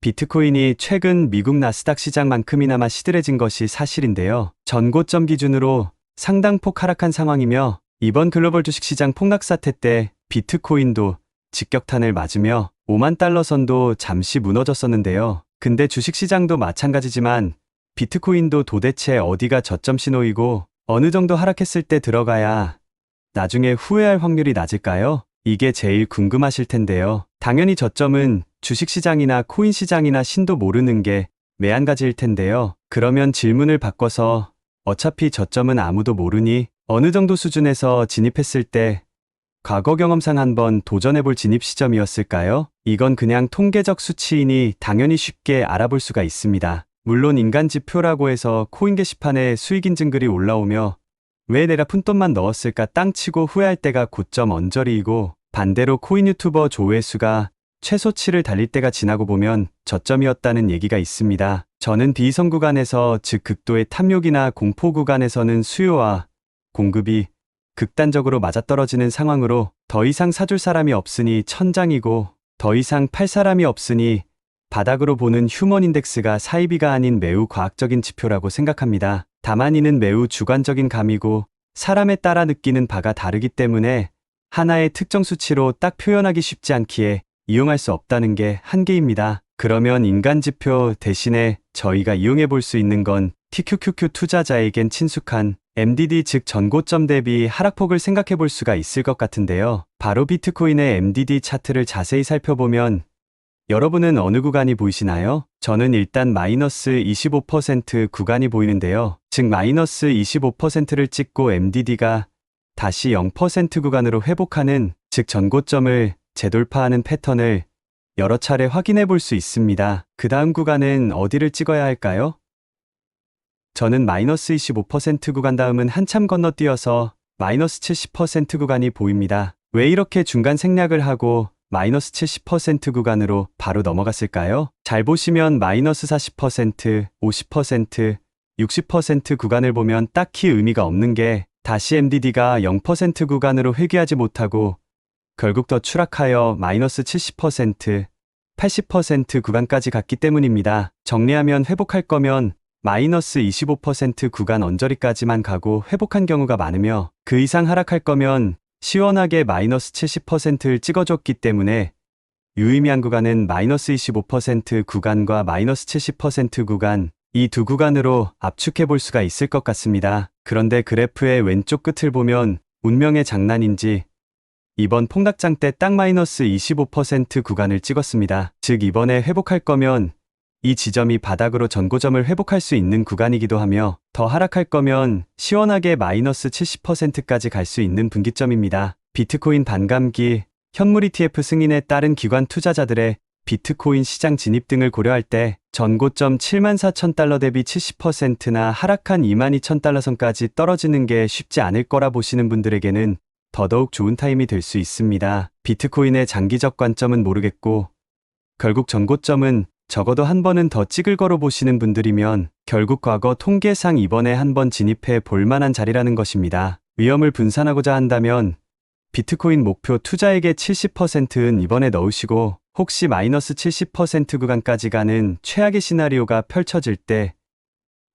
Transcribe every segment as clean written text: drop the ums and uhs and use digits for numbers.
비트코인이 최근 미국 나스닥 시장만큼이나마 시들해진 것이 사실인데요. 전고점 기준으로 상당폭 하락한 상황이며 이번 글로벌 주식시장 폭락 사태 때 비트코인도 직격탄을 맞으며 5만 달러 선도 잠시 무너졌었는데요. 근데 주식시장도 마찬가지지만 비트코인도 도대체 어디가 저점 신호이고 어느 정도 하락했을 때 들어가야 나중에 후회할 확률이 낮을까요? 이게 제일 궁금하실 텐데요. 당연히 저점은 주식시장이나 코인시장이나 신도 모르는 게 매한가지일 텐데요. 그러면 질문을 바꿔서 어차피 저점은 아무도 모르니 어느 정도 수준에서 진입했을 때 과거 경험상 한번 도전해볼 진입 시점이었을까요? 이건 그냥 통계적 수치이니 당연히 쉽게 알아볼 수가 있습니다. 물론 인간지표라고 해서 코인 게시판에 수익 인증 글이 올라오며 왜 내가 푼돈만 넣었을까 땅 치고 후회할 때가 고점 언저리이고 반대로 코인 유튜버 조회수가 최소치를 달릴 때가 지나고 보면 저점이었다는 얘기가 있습니다. 저는 비이성 구간에서 즉 극도의 탐욕이나 공포 구간에서는 수요와 공급이 극단적으로 맞아떨어지는 상황으로 더 이상 사줄 사람이 없으니 천장이고 더 이상 팔 사람이 없으니 바닥으로 보는 휴먼 인덱스가 사이비가 아닌 매우 과학적인 지표라고 생각합니다. 다만 이는 매우 주관적인 감이고 사람에 따라 느끼는 바가 다르기 때문에 하나의 특정 수치로 딱 표현하기 쉽지 않기에 이용할 수 없다는 게 한계입니다. 그러면 인간지표 대신에 저희가 이용해 볼 수 있는 건 TQQQ 투자자에겐 친숙한 MDD 즉 전고점 대비 하락폭을 생각해 볼 수가 있을 것 같은데요. 바로 비트코인의 MDD 차트를 자세히 살펴보면 여러분은 어느 구간이 보이시나요? 저는 일단 마이너스 25% 구간이 보이는데요. 즉 마이너스 25%를 찍고 MDD가 다시 0% 구간으로 회복하는 즉 전고점을 재돌파하는 패턴을 여러 차례 확인해 볼 수 있습니다. 그 다음 구간은 어디를 찍어야 할까요? 저는 마이너스 25% 구간 다음은 한참 건너뛰어서 마이너스 70% 구간이 보입니다. 왜 이렇게 중간 생략을 하고 마이너스 70% 구간으로 바로 넘어갔을까요? 잘 보시면 마이너스 40%, 50%, 60% 구간을 보면 딱히 의미가 없는 게 다시 MDD가 0% 구간으로 회귀하지 못하고 결국 더 추락하여 마이너스 70%, 80% 구간까지 갔기 때문입니다. 정리하면 회복할 거면 마이너스 25% 구간 언저리까지만 가고 회복한 경우가 많으며 그 이상 하락할 거면 시원하게 마이너스 70%를 찍어줬기 때문에 유의미한 구간은 마이너스 25% 구간과 마이너스 70% 구간 이 두 구간으로 압축해 볼 수가 있을 것 같습니다. 그런데 그래프의 왼쪽 끝을 보면 운명의 장난인지 이번 폭락장 때 딱 마이너스 25% 구간을 찍었습니다. 즉 이번에 회복할 거면 이 지점이 바닥으로 전고점을 회복할 수 있는 구간이기도 하며 더 하락할 거면 시원하게 마이너스 70%까지 갈 수 있는 분기점입니다. 비트코인 반감기, 현물 ETF 승인에 따른 기관 투자자들의 비트코인 시장 진입 등을 고려할 때 전고점 74,000달러 대비 70%나 하락한 22,000달러 선까지 떨어지는 게 쉽지 않을 거라 보시는 분들에게는 더더욱 좋은 타임이 될 수 있습니다. 비트코인의 장기적 관점은 모르겠고 결국 전고점은 적어도 한 번은 더 찍을 거로 보시는 분들이면 결국 과거 통계상 이번에 한 번 진입해 볼 만한 자리라는 것입니다. 위험을 분산하고자 한다면 비트코인 목표 투자액의 70%는 이번에 넣으시고 혹시 마이너스 70% 구간까지 가는 최악의 시나리오가 펼쳐질 때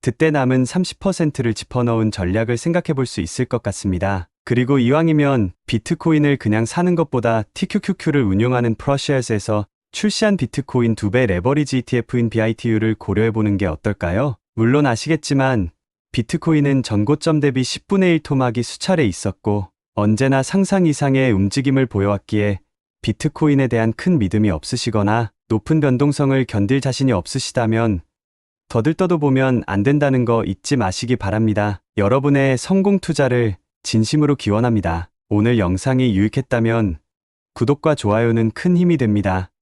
그때 남은 30%를 집어넣은 전략을 생각해 볼 수 있을 것 같습니다. 그리고 이왕이면 비트코인을 그냥 사는 것보다 TQQQ를 운용하는 프로쉐어스에서 출시한 비트코인 2배 레버리지 ETF인 BITU를 고려해보는 게 어떨까요? 물론 아시겠지만 비트코인은 전고점 대비 10분의 1 토막이 수차례 있었고 언제나 상상 이상의 움직임을 보여왔기에 비트코인에 대한 큰 믿음이 없으시거나 높은 변동성을 견딜 자신이 없으시다면 더들떠도 보면 안 된다는 거 잊지 마시기 바랍니다. 여러분의 성공 투자를 진심으로 기원합니다. 오늘 영상이 유익했다면 구독과 좋아요는 큰 힘이 됩니다.